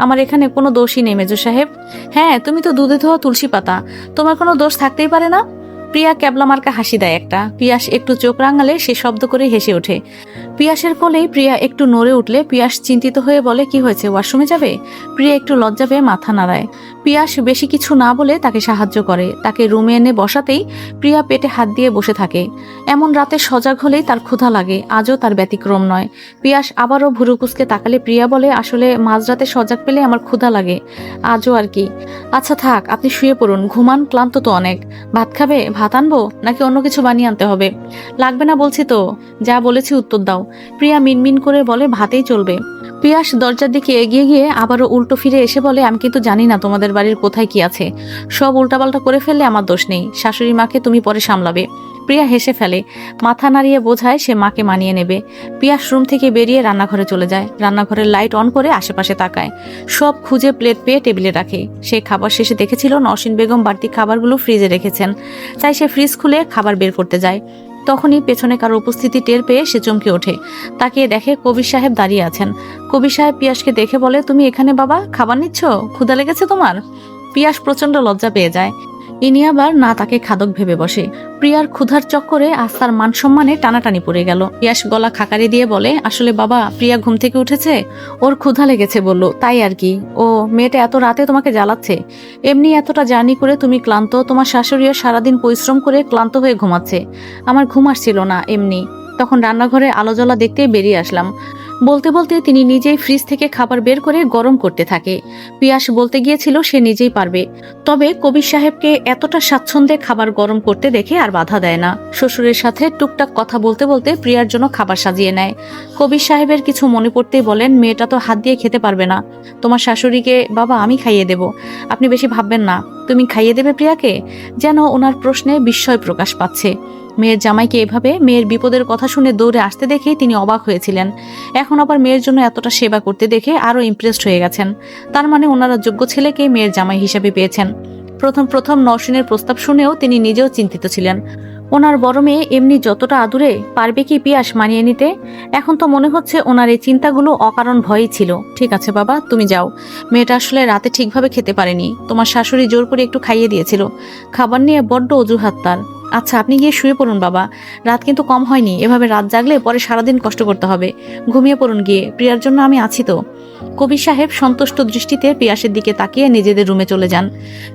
আমার এখানে কোনো দোষই নেই মেজর সাহেব। হ্যাঁ, তুমি তো দুধে ধোয়া তুলসী পাতা, তোমার কোনো দোষ থাকতেই পারে না। প্রিয়া ক্যাবলা মার্কা হাসি দেয় একটা। পিয়াস একটু চোখ রাঙালে সে শব্দ করে হেসে ওঠে। পিয়াসের কোলেই প্রিয়া একটু নড়ে উঠলে পিয়াস চিন্তিত হয়ে বলে, কি হয়েছে, ওয়াশরুমে যাবে? প্রিয়া একটু লজ্জা পেয়ে মাথা নাড়ায়। পিয়াস বেশি কিছু না বলে তাকে সাহায্য করে। তাকে রুমে এনে বসাতেই প্রিয়া পেটে হাত দিয়ে বসে থাকে। এমন রাতে সজাগ হলেই তার ক্ষুধা লাগে, আজও তার ব্যতিক্রম নয়। পিয়াস আবারও ভুরু কুঁচকে তাকালে প্রিয়া বলে, আসলে মাঝরাতে সজাগ পেলে আমার ক্ষুধা লাগে, আজও আর কি। আচ্ছা থাক, আপনি শুয়ে পড়ুন, ঘুমান, ক্লান্ত তো অনেক। ভাত খাবে? ভাত আনবো নাকি অন্য কিছু বানিয়ে আনতে হবে? লাগবে না বলছি তো, যা বলেছি উত্তর দাও। প্রিয়া মিনমিন করে বলে, ভাতেই চলবে। পিয়াস দরজার দিকে এগিয়ে গিয়ে আবারও উল্টো ফিরে এসে বলে, আমি কিন্তু জানি না তোমাদের বাড়ির কোথায় কি আছে। সব উল্টাপাল্টা করে ফেললে আমার দোষ নেই, শাশুড়ি মাকে তুমি পরে সামলাবে। প্রিয়া হেসে ফেলে, মাথা নাড়িয়ে বোঝায় সে মাকে মানিয়ে নেবে। পিয়াস রুম থেকে বেরিয়ে রান্নাঘরে চলে যায়। রান্নাঘরের লাইট অন করে আশেপাশে তাকায়। সব খুঁজে প্লেট পেয়ে টেবিলে রাখে। সে খাবার শেষে দেখেছিল নওশিন বেগম বাড়তি খাবারগুলো ফ্রিজে রেখেছেন। তাই সে ফ্রিজ খুলে খাবার বের করতে যায়। তখনই পেছনে কারো উপস্থিতি টের পেয়ে সে চমকে ওঠে। তাকিয়ে দেখে কবির সাহেব দাঁড়িয়ে আছেন। কবির সাহেব পিয়াসকে দেখে বলে, তুমি এখানে বাবা, খাবার নিচ্ছ? ক্ষুধা লেগেছে তোমার? পিয়াস প্রচন্ড লজ্জা পেয়ে যায়। ইনি আবার না তাকে খাদক ভেবে বসে। প্রিয়ার ক্ষুধার চক্করে আজ তার মান সম্মানে টানাটানি পড়ে গেল। পিয়াস গলা খাকারি দিয়ে বলে, আসলে বাবা, প্রিয়া ঘুম থেকে উঠেছে, ওর ক্ষুধা লেগেছে বলল, তাই আর কি। ও মেয়েটা এত রাতে তোমাকে জ্বালাচ্ছে? এমনি এতটা জার্নি করে তুমি ক্লান্ত, তোমার শাশুড়িও সারাদিন পরিশ্রম করে ক্লান্ত হয়ে ঘুমাচ্ছে। আমার ঘুম আসছিল না এমনি, তখন রান্নাঘরে আলো জ্বলা দেখতে বেরিয়ে আসলাম। বলতে বলতে তিনি নিজেই ফ্রিজ থেকে খাবার বের করে গরম করতে থাকে। পিয়াস বলতে গিয়েছিল সে নিজেই পারবে, তবে কবির সাহেবকে এতটা স্বাচ্ছন্দ্যে খাবার গরম করতে দেখে আর বাধা দেয় না। শ্বশুরের সাথে টুকটাক কথা বলতে বলতে প্রিয়ার জন্য খাবার সাজিয়ে নেয়। কবির সাহেবের কিছু মনে পড়তেই বলেন, মেয়েটা তো হাত দিয়ে খেতে পারবে না, তোমার শাশুড়িকে বাবা আমি খাইয়ে দেব, আপনি বেশি ভাববেন না। তুমি খাইয়ে দেবে প্রিয়াকে? যেন ওনার প্রশ্নে বিস্ময় প্রকাশ পাচ্ছে। মেয়ের জামাইকে এভাবে মেয়ের বিপদের কথা শুনে দৌড়ে আসতে দেখে তিনি অবাক হয়েছিলেন। এখন আবার মেয়ের জন্য এতটা সেবা করতে দেখে আরো ইমপ্রেসড হয়ে গেছেন। তার মানে ওনারা যোগ্য ছেলেকে মেয়ের জামাই হিসেবে পেয়েছেন। প্রথম প্রথম নওশিনের প্রস্তাব শুনেও তিনি নিজেও চিন্তিত ছিলেন। ওনার বড় মেয়ে এমনি যতটা আদুরে, পারবে কি পিয়াস মানিয়ে নিতে? এখন তো মনে হচ্ছে ওনার এই চিন্তাগুলো অকারণ ভয়ই ছিল। ঠিক আছে বাবা, তুমি যাও। মেয়েটা আসলে রাতে ঠিকভাবে খেতে পারেনি, তোমার শাশুড়ি জোর করে একটু খাইয়ে দিয়েছিল। খাবার নিয়ে বড্ড অজুহাত তার। আচ্ছা আপনি গিয়ে শুয়ে পড়ুন বাবা, রাত কিন্তু কম হয়নি, এভাবে রাত জাগলে পরে সারাদিন কষ্ট করতে হবে। ঘুমিয়ে পড়ুন গিয়ে, প্রিয়ার জন্য আমি আছি তো। কবির সাহেব সন্তুষ্ট দৃষ্টিতে পিয়াসের দিকে তাকিয়ে নিজেদের রুমে চলে যান।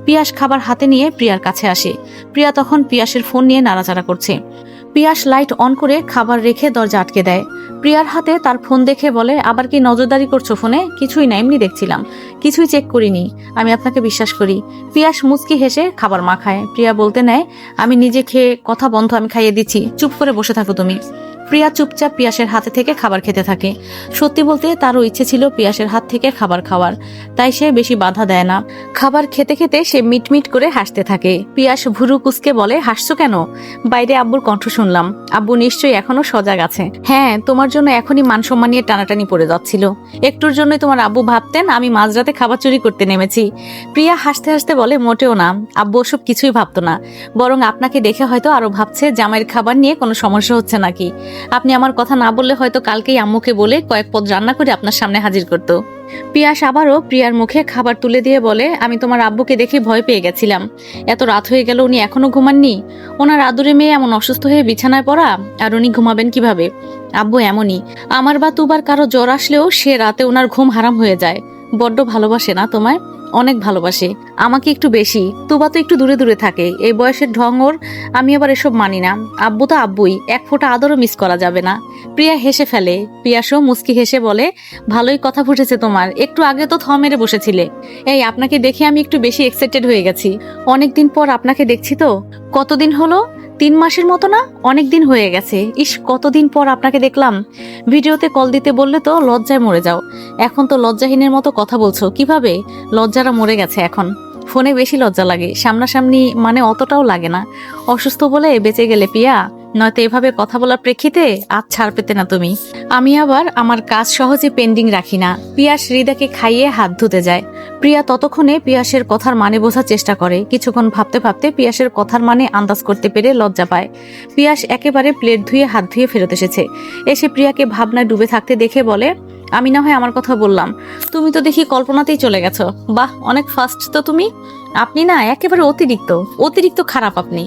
পিয়াস খাবার হাতে নিয়ে প্রিয়ার কাছে আসে। প্রিয়া তখন পিয়াসের ফোন নিয়ে নাড়াচাড়া করছে। পিয়াস লাইট অন করে খাবার রেখে দরজা আটকে দেয়। প্রিয়ার হাতে তার ফোন দেখে বলে, আবার কি নজরদারি করছো ফোনে? কিছুই না, এমনি দেখছিলাম, কিছুই চেক করিনি, আমি আপনাকে বিশ্বাস করি। পিয়াস মুচকি হেসে খাবার মাখায়। প্রিয়া বলতে নেয়, আমি নিজে খেয়ে কথা বন্ধ, আমি খাইয়ে দিচ্ছি, চুপ করে বসে থাকো তুমি। প্রিয়া চুপচাপ পিয়াসের হাতে থেকে খাবার খেতে থাকে। সত্যি বলতে তারও ইচ্ছে ছিল পিয়াসের হাত থেকে খাবার খাওয়ার, তাই সে বেশি বাধা দেয় না। খাবার খেতে খেতে সে মিটমিট করে হাসতে থাকে। পিয়াস ভুরু কুচকে বলে, হাসছো কেন? বাইরে আব্বুর কণ্ঠ শুনলাম, আব্বু নিশ্চয়ই এখনো সজাগ আছে। হ্যাঁ, তোমার জন্য এখনই মান সম্মান নিয়ে টানাটানি পড়ে যাচ্ছিল। একটুর জন্যই তোমার আব্বু ভাবতেন আমি মাঝরাতে খাবার চুরি করতে নেমেছি। প্রিয়া হাসতে হাসতে বলে, মোটেও না, আব্বু ওসব কিছুই ভাবতো না, বরং আপনাকে দেখে হয়তো আরো ভাবছে জামাইয়ের খাবার নিয়ে কোনো সমস্যা হচ্ছে নাকি। আপনি আমার কথা না বললে হয়তো কালকেই আম্মুকে বলে কয়েক পদ রান্না করে আপনার সামনে হাজির করতো। পিয়াস আবারও প্রিয়ার মুখে খাবার তুলে দিয়ে বলে, আমি তোমার আব্বুকে দেখে ভয় পেয়ে গেছিলাম, এত রাত হয়ে গেল উনি এখনো ঘুমাননি। ওনার আদুরে মেয়ে এমন অসুস্থ হয়ে বিছানায় পড়া, আর উনি ঘুমাবেন কিভাবে? আব্বু এমনই, আমার বা তুবার কারো জ্বর আসলেও সে রাতে ওনার ঘুম হারাম হয়ে যায়। বড্ড ভালোবাসে না তোমায়? অনেক ভালোবাসে, আমাকে একটু বেশি। তুবা তো একটু দূরে দূরে থাকে, এই বয়সের ঢং ওর, আমি আবার এসব মানি না। আব্বু তো আব্বুই, এক ফোঁটা আদরও মিস করা যাবে না। প্রিয়া হেসে ফেলে। পিয়াসও মুচকি হেসে বলে, ভালোই কথা ফুটেছে তোমার, একটু আগে তো থ মেরে বসেছিলে। এই আপনাকে দেখে আমি একটু বেশি এক্সাইটেড হয়ে গেছি। অনেকদিন পর আপনাকে দেখছি তো। কতদিন হলো? 3 মাসের মতো না? অনেক দিন হয়ে গেছে। ইস, কতদিন পর আপনাকে দেখলাম। ভিডিওতে কল দিতে বললে তো লজ্জায় মরে যাও, এখন তো লজ্জাহীনের মতো কথা বলছো কিভাবে? লজ্জারা মরে গেছে এখন। ফোনে বেশি লজ্জা লাগে, সামনাসামনি মানে অতটাও লাগে না। অসুস্থ বলে বেঁচে গেলে পিয়া, নয়তো এভাবে কথা বলার প্রেক্ষিতে আজ ছাড় পেতে না তুমি। আমি আবার আমার কাজ সহজে পেন্ডিং রাখি না। পিয়াস হৃদাকে খাইয়ে হাত ধুতে যায়। প্রিয়া ততক্ষণে পিয়াসের কথার মানে বোঝার চেষ্টা করে। কিছুক্ষণ ভাবতে ভাবতে পিয়াসের কথার মানে আন্দাজ করতে পেরে লজ্জা পায়। পিয়াস একেবারে প্লেট ধুয়ে হাত ধুয়ে ফেরত এসেছে। এসে প্রিয়াকে ভাবনায় ডুবে থাকতে দেখে বলে, আমি না হয় আমার কথা বললাম, তুমি তো দেখি কল্পনাতেই চলে গেছো। বাহ, অনেক ফাস্ট তো তুমি। আপনি না একেবারে অতিরিক্ত অতিরিক্ত খারাপ আপনি।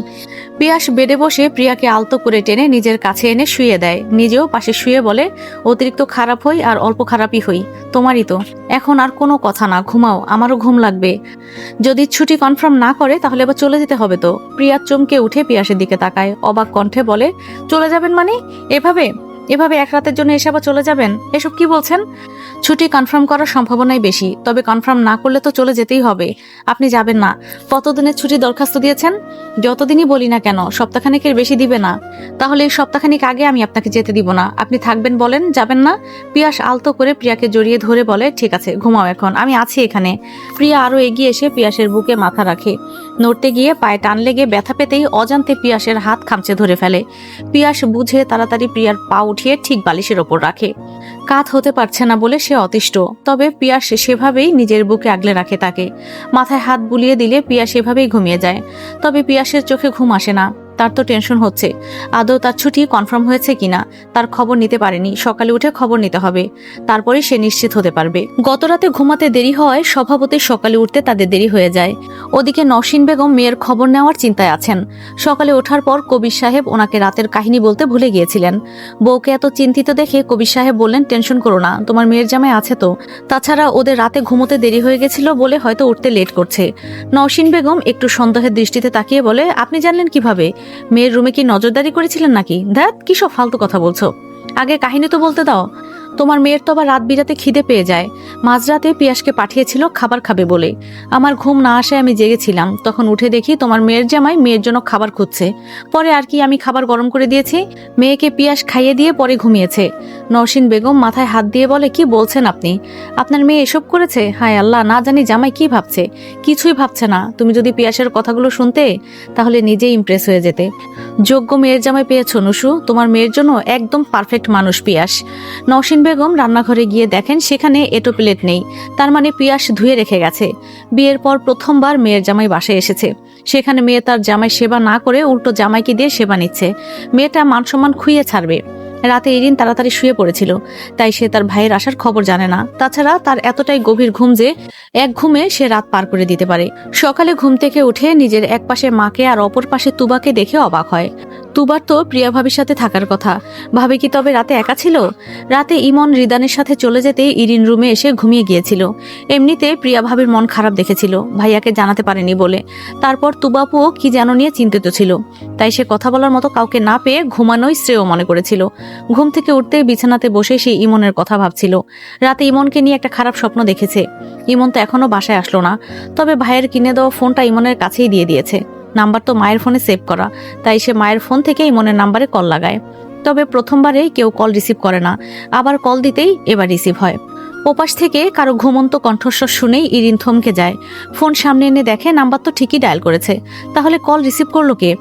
পিয়াস বেডে বসে প্রিয়াকে আলতো করে টেনে নিজের কাছে এনে শুয়ে দেয়, নিজেও পাশে শুয়ে বলে, অতিরিক্ত খারাপ হই আর অল্প খারাপই হই, তোমারই তো। এখন আর কোনো কথা না, ঘুমাও, আমারও ঘুম লাগবে। যদি ছুটি কনফার্ম না করে তাহলে আবার চলে যেতে হবে তো। প্রিয়া চমকে উঠে পিয়াসের দিকে তাকায়, অবাক কণ্ঠে বলে, চলে যাবেন মানে? এভাবে এভাবে এক রাতের জন্য এসে আবার চলে যাবেন? এসব কি বলছেন? ছুটি কনফার্ম করার সম্ভাবনাই বেশি, তবে কনফার্ম না করলে তো চলে যেতেই হবে। আপনি যাবেন না? কতদিনের ছুটি দরখাস্ত দিয়েছেন? যতদিনই বলি না কেন, সপ্তাহখানেকের বেশি দিবে না। তাহলে এই সপ্তাহখানিক আগে আমি আপনাকে যেতে দিব না। আপনি থাকবেন বলেন, যাবেন না? পিয়াস আলতো করে প্রিয়াকে জড়িয়ে ধরে বলে, ঠিক আছে, ঘুমাও এখন, আমি আছি এখানে। প্রিয়া আরো এগিয়ে এসে পিয়াসের বুকে মাথা রাখে। নড়তে গিয়ে পায়ে টান লেগে ব্যথা পেতেই অজান্তে পিয়াসের হাত খামচে ধরে ফেলে। পিয়াস বুঝে তাড়াতাড়ি প্রিয়ার পা উঠিয়ে ঠিক বালিশের ওপর রাখে। কাত হতে পারছে না বলে সে অতিষ্ঠ, তবে পিয়াস সেভাবেই নিজের বুকে আগলে রাখে তাকে। মাথায় হাত বুলিয়ে দিলে পিয়াস সেভাবেই ঘুমিয়ে যায়। তবে পিয়াসের চোখে ঘুম আসে না, তার তো টেনশন হচ্ছে, আদৌ তার ছুটি কনফার্ম হয়েছে কিনা। তার খবর নিতে পারেনি, সকালে উঠে খবর নিতে হবে, তারপরে সে নিশ্চিত হতে পারবে। গতরাতে ঘুমাতে দেরি হওয়ায় স্বভাবতই সকালে উঠতে তাদের দেরি হয়ে যায়। ওদিকে নওশিন বেগম মেয়ের খবর নেওয়ার চিন্তায় আছেন। সকালে ওঠার পর কবির সাহেব ওনাকে রাতের কাহিনী বলতে ভুলে গিয়েছিলেন। বউকে এত চিন্তিত দেখে কবির সাহেব বললেন, টেনশন করো না, তোমার মেয়ের জামাই আছে তো। তাছাড়া ওদের রাতে ঘুমোতে দেরি হয়ে গেছিল বলে হয়তো উঠতে লেট করছে। নওশিন বেগম একটু সন্দেহের দৃষ্টিতে তাকিয়ে বলে, আপনি জানলেন কিভাবে? মেয়ের রুমে কি নজরদারি করেছিলেন নাকি? ধ্যাত, কি সব ফালতু কথা বলছো। আগে কাহিনী তো বলতে দাও। তোমার মেয়ের তো আবার রাত বিরাতে খিদে পেয়ে যায়। মাঝরাতে পিয়াসকে পাঠিয়েছিল খাবার খাবে বলে। আমার ঘুম না আসায় আমি জেগেছিলাম, তখন উঠে দেখি তোমার মেয়ের জামাই মেয়ের জন্য খাবার খুঁজছে। পরে আর কি, আমি খাবার গরম করে দিয়েছি, মেয়েকে পিয়াস খাইয়ে দিয়ে পরে ঘুমিয়েছে। নওশিন বেগম মাথায় হাত দিয়ে বলে, কি বলছেন আপনি? আপনার মেয়ে এসব করেছে? হায় আল্লাহ, না জানি জামাই কি ভাবছে। কিছুই ভাবছে না। তুমি যদি পিয়াসের কথাগুলো শুনতে, তাহলে নিজেই ইমপ্রেস হয়ে যেতে। যোগ্য মেয়ের জামাই পেয়েছো নুসু, তোমার মেয়ের জন্য একদম পারফেক্ট মানুষ পিয়াস। নওশিন বেগম রান্নাঘরে গিয়ে দেখেন সেখানে এটো প্লেট নেই, তার মানে পিয়াস ধুয়ে রেখে গেছে। বিয়ের পর প্রথমবার মেয়ের জামাই বাসায় এসেছে, সেখানে মেয়ে তার জামাই সেবা না করে উল্টো জামাইকে দিয়ে সেবা নিচ্ছে। মেয়েটা মানসম্মান খুইয়ে ছাড়বে। রাতে ইরিন তাড়াতাড়ি শুয়ে পড়েছিল, তাই সে তার ভাইয়ের আসার খবর জানে না। তাছাড়া তার এতটাই গভীর ঘুম যে এক ঘুমে সে রাত পার করে দিতে পারে। সকালে ঘুম থেকে উঠে নিজের এক পাশে মাকে আর অপর পাশে তুবাকে দেখে অবাক হয়। তুবার তো প্রিয়া ভাবির সাথে থাকার কথা, ভাবে কি তবে রাতে একা ছিল? রাতে ইমন রিদানের সাথে চলে যেতে ইরিন রুমে এসে ঘুমিয়ে গিয়েছিল। এমনিতে প্রিয়া ভাবির মন খারাপ দেখেছিল, ভাইয়াকে জানাতে পারেনি বলে। তারপর তুবাপুও কি যেন নিয়ে চিন্তিত ছিল, তাই সে কথা বলার মতো কাউকে না পেয়ে ঘুমানোই শ্রেয় মনে করেছিল। ঘুম থেকে উঠতে বিছানাতে বসে সে ইমনের কথা ভাবছিল। রাতে ইমনকে নিয়ে একটা খারাপ স্বপ্ন দেখেছে। ইমন তো এখনো বাসায় আসলো না, তবে ভাইয়ের কিনে দেওয়া ফোনটা ইমনের কাছেই দিয়ে দিয়েছে। নাম্বার তো মায়ের ফোনে সেভ করা, তাই সে মায়ের ফোন থেকে ইমনের নাম্বারে কল লাগায়। তবে প্রথমবারেই কেউ কল রিসিভ করে না, আবার কল দিতেই এবার রিসিভ হয়। ওপাশ থেকে কারো ঘুমন্ত কণ্ঠস্বর শুনেই ইরিন থমকে যায়। ফোন সামনে এনে দেখে নাম্বার তো ঠিকই ডায়াল করেছে, তাহলে কল রিসিভ করলো কে?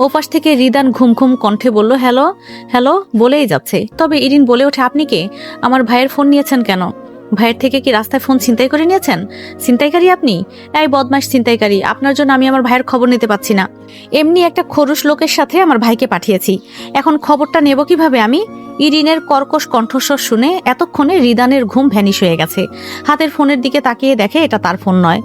ওপাশ থেকে রিদান ঘুম ঘুম কণ্ঠে বলল, হ্যালো হ্যালো বলেই যাচ্ছে। তবে ইরিন বলে ওঠে, আপনি কে? আমার ভাইয়ের ফোন নিয়েছেন কেন? ভাইয়ের থেকে কি রাস্তায় ফোন ছিনতাই করে নিয়েছেন? ছিনতাইকারী আপনি? এই বদমাশ ছিনতাইকারী, আপনার জন্য আমি আমার ভাইয়ের খবর নিতে পারছি না। এমনি একটা খরুশ লোকের সাথে আমার ভাইকে পাঠিয়েছি, এখন খবরটা নেব কিভাবে আমি? ইরিনের কর্কশ কণ্ঠস্বর শুনে এতক্ষণে রিদানের ঘুম ভ্যানিশ হয়ে গেছে। হাতের ফোনের দিকে তাকিয়ে দেখে এটা তার ফোন নয়।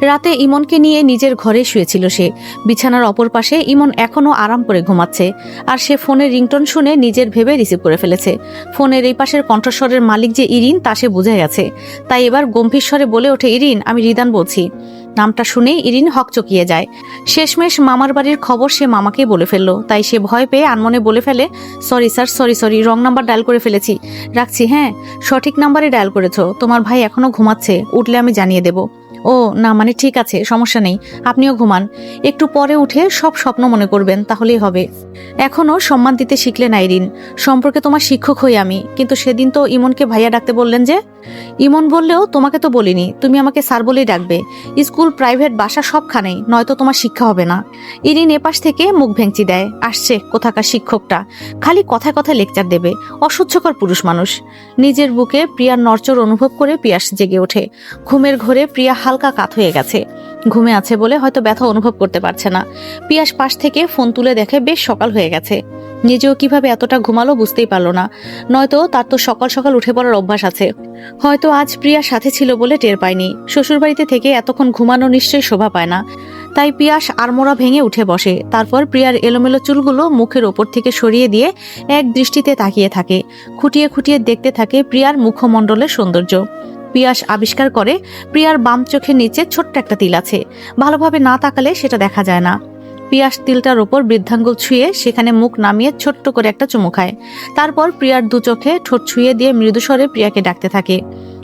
রাতে ইমনকে নিয়ে নিজের ঘরে শুয়েছিল সে। বিছানার অপর পাশে ইমন এখনো আরাম করে ঘুমাচ্ছে, আর সে ফোনের রিংটোন শুনে নিজের ভেবে রিসিভ করে ফেলেছে। ফোনের এই পাশের কণ্ঠস্বরের মালিক যে ইরিন তা সে বুঝে গেছে, তাই এবার গম্ভীর স্বরে বলে ওঠে, ইরিন, আমি রিদান বলছি। নামটা শুনেই ইরিন হকচকিয়ে যায়। শেষমেশ মামার বাড়ির খবর সে মামাকেই বলে ফেললো, তাই সে ভয় পেয়ে আনমনে বলে ফেলে, sorry sir, sorry, wrong number dial করে ফেলেছি, রাখছি। হ্যাঁ, সঠিক নাম্বারে ডায়াল করেছো, তোমার ভাই এখনো ঘুমাচ্ছে, উঠলে আমি জানিয়ে দেব। ও না, মানে ঠিক আছে, সমস্যা নেই, আপনিও ঘুমান, একটু পরে উঠে সব স্বপ্ন মনে করবেন, তাহলেই হবে। এখনো সম্মান দিতে শিখলে না ইরিন, সম্পর্কে তোমার শিক্ষক হই আমি, কিন্তু সেদিন তো ইমনকে ভাইয়া ডাকতে বললেন যে। ইমন বললেও তোমাকে তো বলিনি, তুমি আমাকে স্যার বলেই ডাকবে। স্কুল, প্রাইভেট, বাসা সবখানেই, নয়তো তোমার শিক্ষা হবে না। ইরিন এপাশ থেকে মুখ ভেঙচি দেয়, আসছে কোথাকার শিক্ষকটা, খালি কথায় কথায় লেকচার দেবে, অসহ্যকর পুরুষ মানুষ। নিজের বুকে প্রিয়ার নড়চড় অনুভব করে পিয়াস জেগে ওঠে। ঘুমের ঘোরে প্রিয়া হালকা কাত হয়ে গেছে। ঘুমে আছে বলে হয়তো ব্যথা অনুভব করতে পারছে না। পিয়াস পাশ থেকে ফোন তুলে দেখে বেশ সকাল হয়ে গেছে। নিজেও কিভাবে এতটা ঘুমালো বুঝতেই পারলো না। নয়তো তার তো সকাল সকাল উঠে পড়ার অভ্যাস আছে। হয়তো আজ প্রিয়ার সাথে ছিল বলে টের পায়নি। শ্বশুরবাড়িতে থেকে এতক্ষণ ঘুমানো নিশ্চয়ই শোভা পায় না। তাই পিয়াস আড়মোড়া ভেঙে উঠে বসে। তারপর প্রিয়ার এলোমেলো চুলগুলো মুখের ওপর থেকে সরিয়ে দিয়ে এক দৃষ্টিতে তাকিয়ে থাকে। খুঁটিয়ে খুঁটিয়ে দেখতে থাকে প্রিয়ার মুখমণ্ডলের সৌন্দর্য। পিয়াস আবিষ্কার করে প্রিয়ার বাম চোখের নিচে ছোট্ট একটা তিল আছে। ভালোভাবে না তাকালে সেটা দেখা যায় না। পিয়াস তিলটার ওপর বৃদ্ধাঙ্গুল ছুঁয়ে সেখানে মুখ নামিয়ে ছোট্ট করে একটা চুমু খায়। তারপর প্রিয়ার দু চোখে ঠোঁট ছুঁয়ে দিয়ে মৃদুস্বরে প্রিয়াকে ডাকতে থাকে।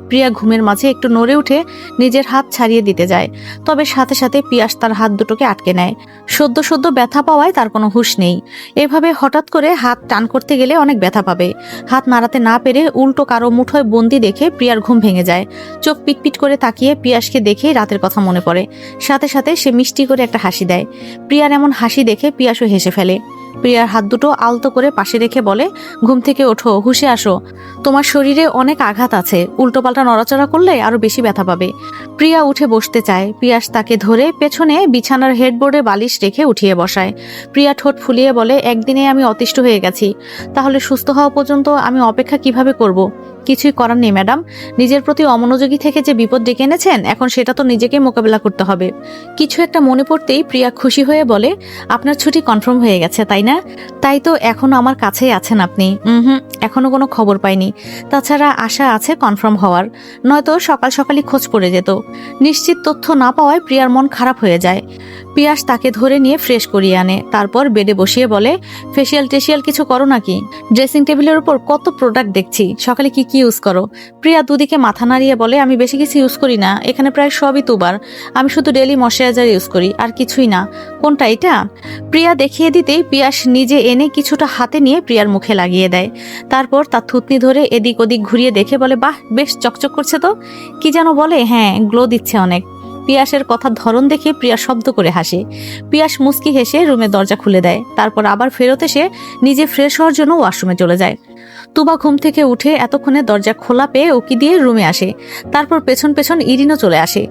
প্রিয়া ঘুমের মাঝে একটু নড়ে উঠে নিজের হাত ছাড়িয়ে দিতে যায়। তবে সাথে সাথে পিয়াস তার হাত দুটোকে আটকে নেয়। সদ্য সদ্য ব্যথা পাওয়ায় তার কোনো হুঁশ নেই। এভাবে হঠাৎ করে হাত টান করতে গেলে অনেক ব্যথা পাবে। হাত নাড়াতে না পেরে উল্টো কারো মুঠোয় বন্দি দেখে প্রিয়ার ঘুম ভেঙে যায়। চোখ পিটপিট করে তাকিয়ে পিয়াসকে দেখেই রাতের কথা মনে পড়ে। সাথে সাথে সে মিষ্টি করে একটা হাসি দেয়। প্রিয়ার এমন হাসি দেখে পিয়াসও হেসে ফেলে। প্রিয়ার হাত দুটো আলতো করে পাশে রেখে বলে, ঘুম থেকে ওঠো, হুঁশে আসো। তোমার শরীরে অনেক আঘাত আছে, উল্টোপাল্টা নড়াচড়া করলে আরো বেশি ব্যথা পাবে। প্রিয়া উঠে বসতে চায়। পিয়াস তাকে ধরে পেছনে বিছানার হেডবোর্ডে বালিশ রেখে উঠিয়ে বসায়। প্রিয়া ঠোঁট ফুলিয়ে বলে, একদিনে আমি অতিষ্ঠ হয়ে গেছি, তাহলে সুস্থ হওয়া পর্যন্ত আমি অপেক্ষা কিভাবে করব? কিছুই করার নেই ম্যাডাম, নিজের প্রতি অমনোযোগী থেকে যে বিপদ ডেকে এনেছেন, এখন সেটা তো নিজেকে মোকাবেলা করতে হবে। কিছু একটা মনে পড়তেই প্রিয়া খুশি হয়ে বলে, আপনার ছুটি কনফার্ম হয়ে গেছে তাই না? তাই তো এখনো আমার কাছেই আছেন আপনি। এখনো কোনো খবর পাইনি। তাছাড়া আশা আছে কনফার্ম হওয়ার, নয়তো সকাল সকালই খোঁজ পড়ে যেত। নিশ্চিত তথ্য না পাওয়ায় প্রিয়ার মন খারাপ হয়ে যায়। পিয়াস তাকে ধরে নিয়ে ফ্রেশ করিয়ে আনে। তারপর বেডে বসিয়ে বলে, ফেসিয়াল টেসিয়াল কিছু করো নাকি? ড্রেসিং টেবিলের উপর কত প্রোডাক্ট দেখছি, সকালে কি কি ইউজ করো? প্রিয়া দুদিকে মাথা নাড়িয়ে বলে, আমি বেশি কিছু ইউজ করি না, এখানে প্রায় সবই তুবার। আমি শুধু ডেইলি ময়শ্চারাইজার ইউজ করি, আর কিছুই না। কোনটা এটা? প্রিয়া দেখিয়ে দিতেই পিয়াস নিজে এনে কিছুটা হাতে নিয়ে প্রিয়ার মুখে লাগিয়ে দেয়। তারপর তার থুতনি ধরে এদিক ওদিক ঘুরিয়ে দেখে বলে, বাহ, বেশ চকচক করছে তো। কি যেন বলে, হ্যাঁ, গ্লো দিচ্ছে অনেক। পিয়াসের কথার ধরন দেখে প্রিয়া শব্দ করে হাসে। পিয়াস মুচকি হেসে রুমের দরজা খুলে দেয়। তারপর আবার ফেরত এসে নিজে ফ্রেশ হওয়ার জন্য ওয়াশরুমে চলে যায়। তুবা ঘুম থেকে উঠে এতক্ষণে দরজা খোলা পেয়ে উকি দিয়ে রুমে আসে। তারপর পেছন পেছন ইরিনও চলে আসে।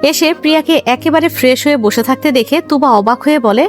এসে প্রিয়াকে একেবারে ফ্রেশ হয়ে বসে থাকতে দেখে তুবা অবাক হয়ে বলে,